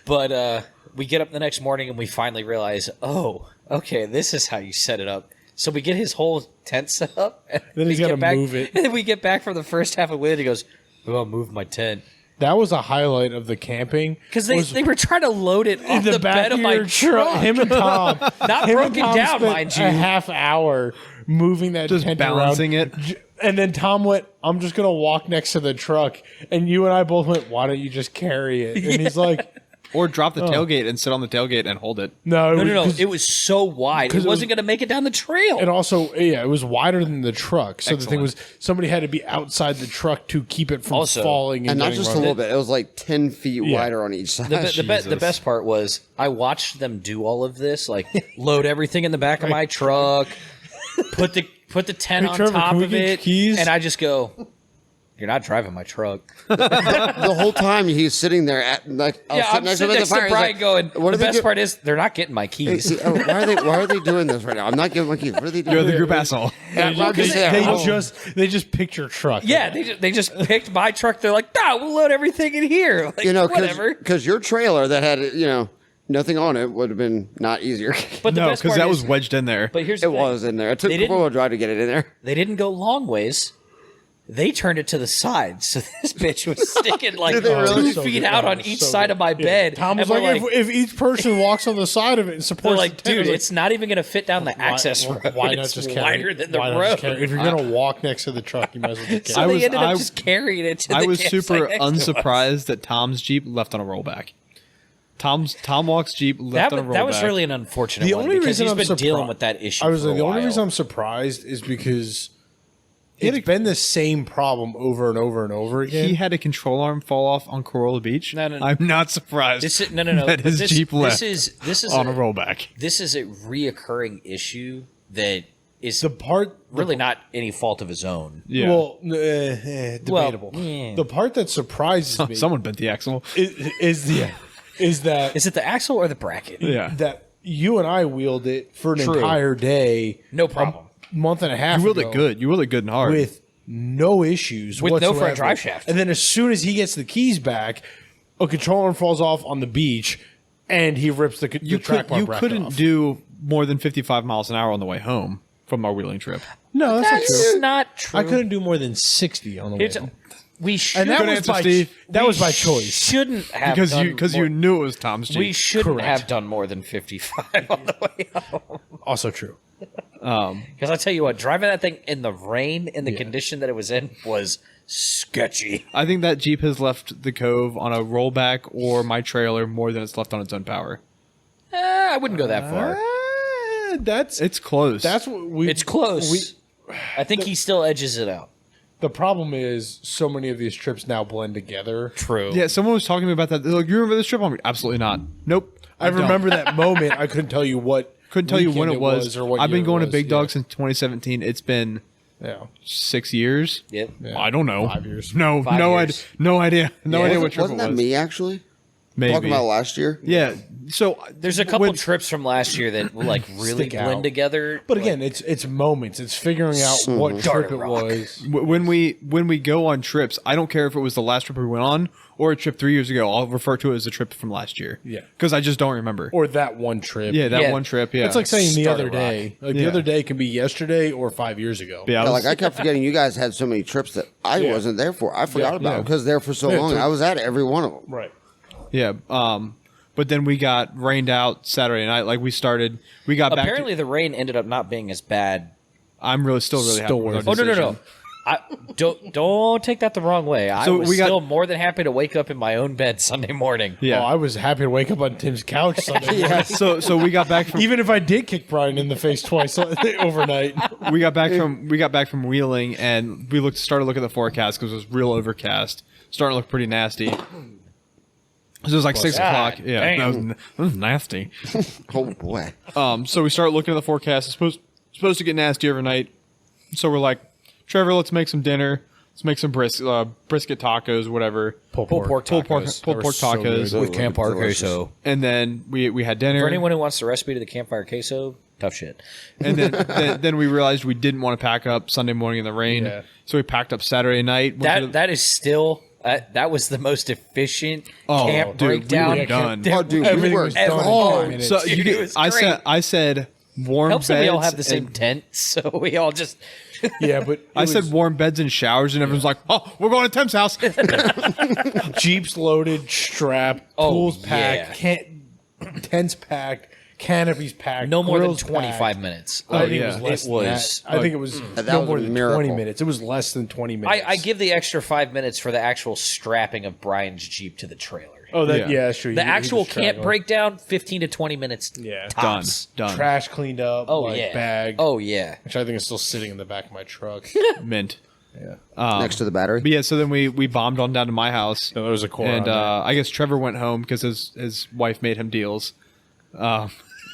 but we get up the next morning and we finally realize, oh, okay, this is how you set it up. So we get his whole tent set up. And Then he's we get gotta back- move it. And then we get back from the first half of it. He goes, "Oh, I'll move my tent." That was a highlight of the camping. Because was they were trying to load it in off the bed of my your truck. Him and Tom. Not him and broken Tom down, spent mind you. A half hour moving that Just tent balancing around. it. And then Tom went, "I'm just going to walk next to the truck." And you and I both went, "Why don't you just carry it?" And he's like, Or drop the tailgate and sit on the tailgate and hold it. No, No. 'cause- It was so wide. It it wasn't going to make it down the trail. And also, yeah, it was wider than the truck. So the thing Excellent. was, somebody had to be outside the truck to keep it from Also- falling. And not getting just a run. little bit. It was like 10 feet Yeah. wider on each side. The best part was I watched them do all of this, like load everything in the back of my truck, put the tent Hey, on Trevor, top can we of get it, keys? and I just go, You're not driving my truck. The whole time he's sitting there at like I'm sitting next to Brian going, the best part is they're not getting my keys. Why are they doing this right now? I'm not giving my keys. What are they doing? You're the group asshole. They just picked your truck. Yeah, they just picked my truck. They're like, nah, we'll load everything in here. Like, whatever. Because your trailer that had nothing on it would have been not easier. But the No, best because part that is- was wedged in there. But here's the It thing. was in there. It took They didn't- 4-wheel drive to get it in there. They didn't go long ways. They turned it to the side, so this bitch was sticking like Did they really? 2 feet out on each side of my bed. Tom was And we're like, if each person walks on the side of it and they're supports like, the tent, dude, like, it's not even going to fit down the access road. Why not It's just wider carry, than the why not road. just carry- If you're gonna walk next to the truck, you might as well just So carry. they ended up I- just carrying it to the I was campsite super next to us. unsurprised that Tom's Jeep left on a rollback. Tom Walk's Jeep left on a rollback. That was really an unfortunate The one only because reason he's I'm been surprised, dealing with that issue I was for like, a the only while. reason I'm surprised is because it's been the same problem over and over and over again. He had a control arm fall off on Corolla Beach. No. I'm not surprised. no. That his Jeep left This is on a rollback. This is a reoccurring issue that is the part really not any fault of his own. Yeah. Well, debatable. yeah. The part that surprises me Someone bent the axle. is that Is it the axle or the bracket? Yeah. that you and I wheeled it for an True. entire day, No problem. month and a half. You wheeled ago it good. You wheeled it good and hard. with no issues With no front whatsoever. drive shaft. And then as soon as he gets the keys back, a control arm falls off on the beach, and he rips the track bar bracket couldn't off. do more than 55 miles an hour on the way home from our wheeling trip. No, that's, not That's true. not true. I couldn't do more than 60 on the way It's- home. we should And that Good was answer, by Steve. that was by choice. Shouldn't have Because done you more- knew it was Tom's Jeep. we shouldn't Correct. have done more than 55 on the way home. Also true. Because I tell you what, driving that thing in the rain in the condition that it was in was sketchy. I think that Jeep has left the Cove on a rollback or my trailer more than it's left on its own power. I wouldn't go that far. It's close. That's what we. It's close. I think he still edges it out. The problem is so many of these trips now blend together. True. Yeah, someone was talking to me about that. They're like, you remember this trip? I'm like, absolutely not. Nope. I don't. remember that moment. I couldn't tell you what. Couldn't tell you when weekend it was. or what I've been year going it to Big was, Dog since 2017. It's been Yeah. 6 years. Yep. Yeah. I don't know. 5 years. No, 5 no years. idea. No idea. No Yeah. idea what trip Wasn't it that was. me actually? Maybe. Talking about last year? Yeah. So There's a couple when- trips from last year that like really Stick out. blend together. But again, it's moments. It's figuring out what trip it Rock. was. when we go on trips, I don't care if it was the last trip we went on or a trip 3 years ago. I'll refer to it as a trip from last year. Yeah. Because I just don't remember. Or that one trip. Yeah, that Yeah. one trip. Yeah. It's like saying the Starter other day. Like Yeah. the other day can be yesterday or 5 years ago. yeah, I Yeah, was- like I kept forgetting you guys had so many trips that I Yeah. wasn't there for. I forgot about Yeah. them because they're for so Yeah, long. so- I was at every one of them. Right. yeah. But then we got rained out Saturday night. Like we got back. Apparently, the rain ended up not being as bad. I'm still really happy Still with our worth it. Oh no, decision. I don't take that the wrong way. I So was we got- still more than happy to wake up in my own bed Sunday morning. Yeah. Oh, I was happy to wake up on Tim's couch Sunday. Yeah. So we got back from Even if I did kick Brian in the face twice overnight. we got back from Wheeling and we started looking at the forecast because it was real overcast, starting to look pretty nasty. So it was like 6 God o'clock. Yeah, damn. that was nasty. Oh boy. So we started looking at the forecast. It's supposed to get nasty overnight. So we're like, Trevor, let's make some dinner. Let's make some brisket tacos, whatever. Pulled pork tacos. Pulled pork tacos. With campfire Delicious. queso. And then we had dinner. For anyone who wants the recipe to the campfire queso, tough shit. And then we realized we didn't want to pack up Sunday morning in the rain. Yeah. So we packed up Saturday night. went to the- That is still that was the most efficient Oh, camp dude, we breakdown. were done. Oh, dude, we Everything were was done in gone. 5 minutes. So Dude, you it get, was I great. said warm Helps beds. that we all have the same and- tent, so we all just Yeah, but I said warm beds and showers, and everyone's like, "Oh, we're going to Tim's house." Jeeps loaded, strapped, Oh, tools packed, tents packed, canopies packed. no more than grills 25 packed. minutes. I think yeah. it was less It than was- that. I think it was That no was more a than miracle. 20 minutes. It was less than 20 minutes. I give the extra 5 minutes for the actual strapping of Brian's Jeep to the trailer. Oh, that Yeah. yeah, sure. The he actual just camp straggled. breakdown, 15 to 20 minutes. Yeah. tops. Done. Trash cleaned up. Oh like, yeah. Bag. Oh yeah. Which I think is still sitting in the back of my truck. Mint. Yeah. Next to the battery. But yeah, so then we bombed on down to my house, No, there was a core. and on I guess Trevor went home because his wife made him deals. there.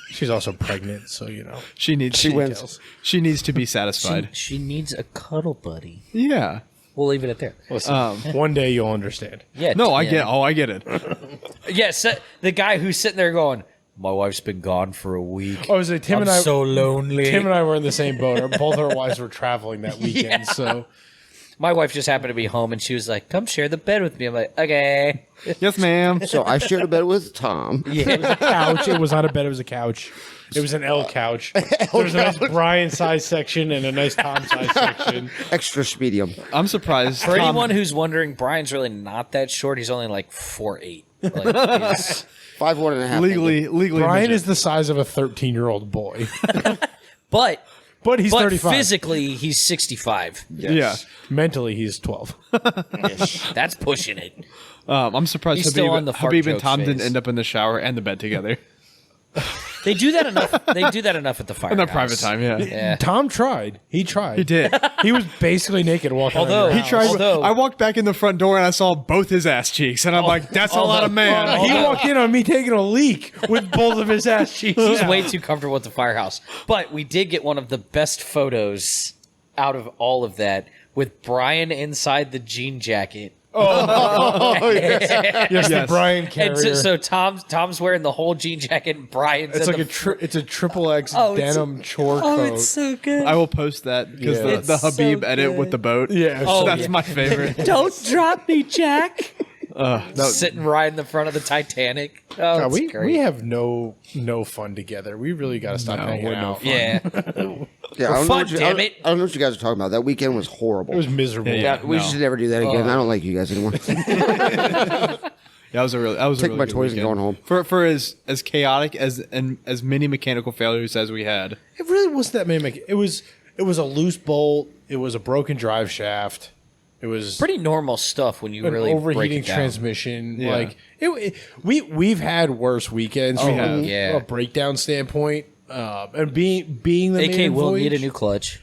She's also pregnant, so you know. She needs She wins. She needs to be satisfied. She needs a cuddle buddy. Yeah. We'll leave it at there. Listen, one day you'll understand. Yeah. No, I yeah. get. Oh, I get it. Yes, the guy who's sitting there going, "My wife's been gone for a week. Oh, so Tim I'm and I so lonely." Tim and I were in the same boat. Both our wives were traveling that weekend, so My wife just happened to be home, and she was like, "Come share the bed with me." I'm like, "Okay." Yes, ma'am. So I shared a bed with Tom. it was a couch. It was not a bed. It was a couch. It was an L couch. There was a nice Brian size section and a nice Tom size section. Extra medium. I'm surprised. For Tom- anyone who's wondering, Brian's really not that short. He's only like 4'8". Like, he's, 5'1.5". legally, Brian midget. is the size of a 13-year-old boy, but he's but 35. physically he's 65. Yeah. Mentally, he's 12. That's pushing it. I'm surprised He's still on the fart Habib and jokes Tom didn't phase. end up in the shower and the bed together They do that enough. They do that enough at the firehouse. in their private time. Yeah, Yeah. Tom tried. He tried. he did. He was basically naked walking Although- around. He tried. Although- I walked back in the front door and I saw both his ass cheeks, and I'm like, "That's a lot of man." He walked in on me taking a leak with both of his ass cheeks. He's way too comfortable with the firehouse. But we did get one of the best photos out of all of that with Brian inside the jean jacket. Yes, the Yes. Brian And carrier. so Tom's wearing the whole jean jacket, and Brian's it's in like the it's a triple X Oh, it's- denim chore coat. so good. I will post that because Yeah. the It's Habib so edit good. with the boat. Yeah, Oh, that's yeah. my favorite. Don't drop me, Jack. That- Sitting right in the front of the Titanic. Oh, God, it's we great. have no fun together. We really got to stop hanging we're no out. fun. Yeah. Yeah, For I don't know fun, what you- damn I it. don't know what you guys are talking about. That weekend was horrible. It was miserable. Yeah, we no. should never do that again. I don't like you guys anymore. That was a really. That was a Take really my good toys and weekend. going home. For as chaotic and as many mechanical failures as we had. It really wasn't that many. It was a loose bolt. It was a broken drive shaft. It was Pretty normal stuff when you an really break overheating it down. transmission. Yeah. Like we've had worse weekends from have. Yeah. a breakdown standpoint. And being the AK maiden will voyage, need a new clutch.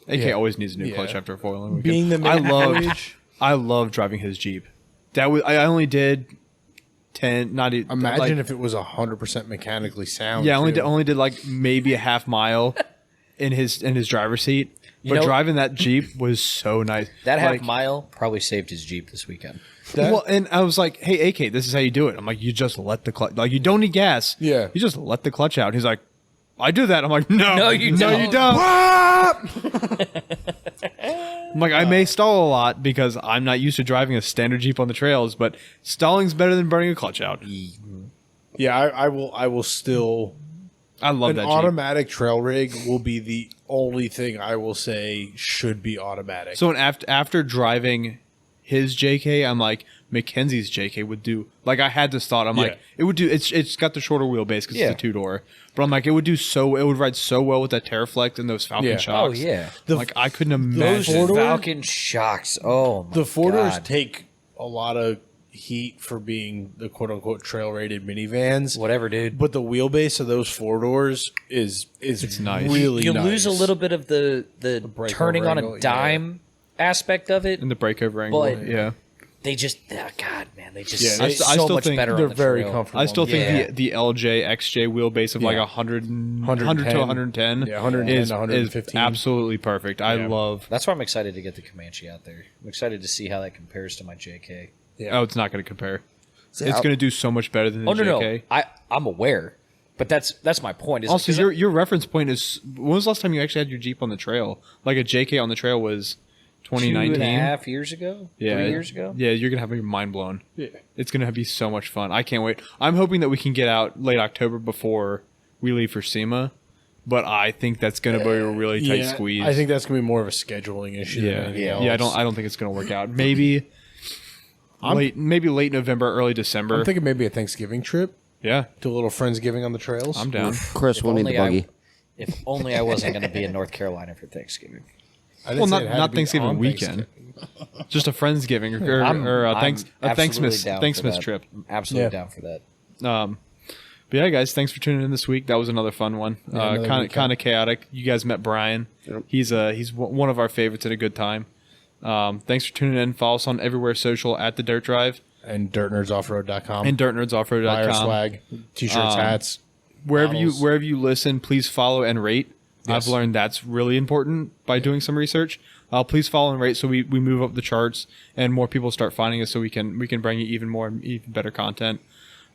AK Yeah. always needs a new Yeah. clutch after a foiling weekend. being the I maiden love. voyage. I love driving his Jeep. That was. I only did 10. Not even. Imagine if it was 100% mechanically sound. Yeah, too. only did like maybe a half mile in his driver's seat. But know- driving that Jeep was so nice. That half Like, mile probably saved his Jeep this weekend. Well, and I was like, "Hey, AK, this is how you do it." I'm like, "You just let the clutch. Like, you don't need gas. Yeah. you just let the clutch out." He's like, "I do that." I'm like, "No, No, you no, don't." you don't." I'm like, I may stall a lot because I'm not used to driving a standard Jeep on the trails, but stalling's better than burning a clutch out. Yeah, I will still. I love An that Jeep. automatic trail rig will be the only thing I will say should be automatic. So after driving his JK, I'm like, Mackenzie's JK would do. Like, I had this thought. I'm Yeah. like, it would do. It's got the shorter wheelbase because Yeah. it's a 2-door. But I'm like, it would do so. It would ride so well with that Terraflex and those Falcon Yeah. shocks. Oh, yeah. Like, I couldn't Those imagine. four-door- Falcon shocks. Oh, my the four doors God. take a lot of heat for being the quote unquote trail rated minivans. Whatever, dude. But the wheelbase of those four doors is nice. really You nice. lose a little bit of the breakover turning on angle, a dime aspect of it. in the breakover angle. But- yeah. They just, God, man, they just Yeah, are I so still much think better they're on the very trail. comfortable. I still Yeah. think the LJ XJ wheelbase of like Yeah. 100 to 110. 110 Yeah, 110 is, to 115. is absolutely perfect. I Yeah. love. That's why I'm excited to get the Comanche out there. I'm excited to see how that compares to my JK. Oh, it's not going to compare. See, It's I- going to do so much better than the Oh, no, JK. no. I'm aware. But that's my point. Is Also, 'cause your reference point is, when was the last time you actually had your Jeep on the trail? Like a JK on the trail was 2019. 2.5 years ago? Yeah, 3 years ago? Yeah, you're gonna have your mind blown. Yeah. It's gonna be so much fun. I can't wait. I'm hoping that we can get out late October before we leave for SEMA, but I think that's gonna be a really tight Yeah, squeeze. I think that's gonna be more of a scheduling issue. than Yeah, anything yeah. else. I don't think it's gonna work out. Maybe late November, early December. I'm thinking maybe a Thanksgiving trip. Yeah, Do a little Friendsgiving on the trails. I'm down. Chris will need the buggy. If only I wasn't going to be in North Carolina for Thanksgiving. I didn't Well, say not it had to not be Thanksgiving on weekend. Thanksgiving. Just a Friendsgiving or I'm a absolutely Thanksmas down for Thanksmas that. trip. I'm absolutely Yeah. down for that. But yeah, guys, thanks for tuning in this week. That was another fun one. another Kind recap. of chaotic. You guys met Brian. He's one of our favorites at a good time. Thanks for tuning in. Follow us on everywhere social at the Dirt Drive And dirtnerdsoffroad.com. and Buy our dirtnerdsofroad.com. swag, t-shirts, hats. Wherever bottles. you listen, please follow and rate. I've learned that's really important by doing some research. Please follow and rate so we move up the charts and more people start finding us so we can bring you even more, even better content.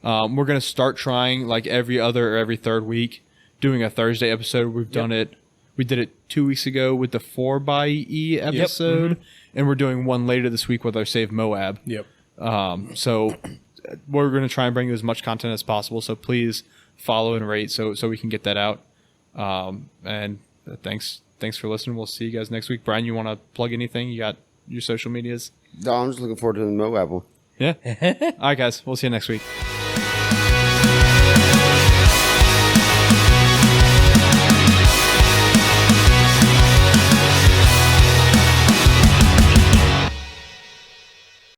We're going to start trying like every other or every third week doing a Thursday episode. We've done it. We did it 2 weeks ago with the 4xE episode, and we're doing one later this week with our Save Moab. Yep. So we're going to try and bring you as much content as possible. So please follow and rate so we can get that out. And thanks for listening. We'll see you guys next week. Brian, you want to plug anything? You got your social medias? No, I'm just looking forward to the Moab one. Yeah. All right, guys. We'll see you next week.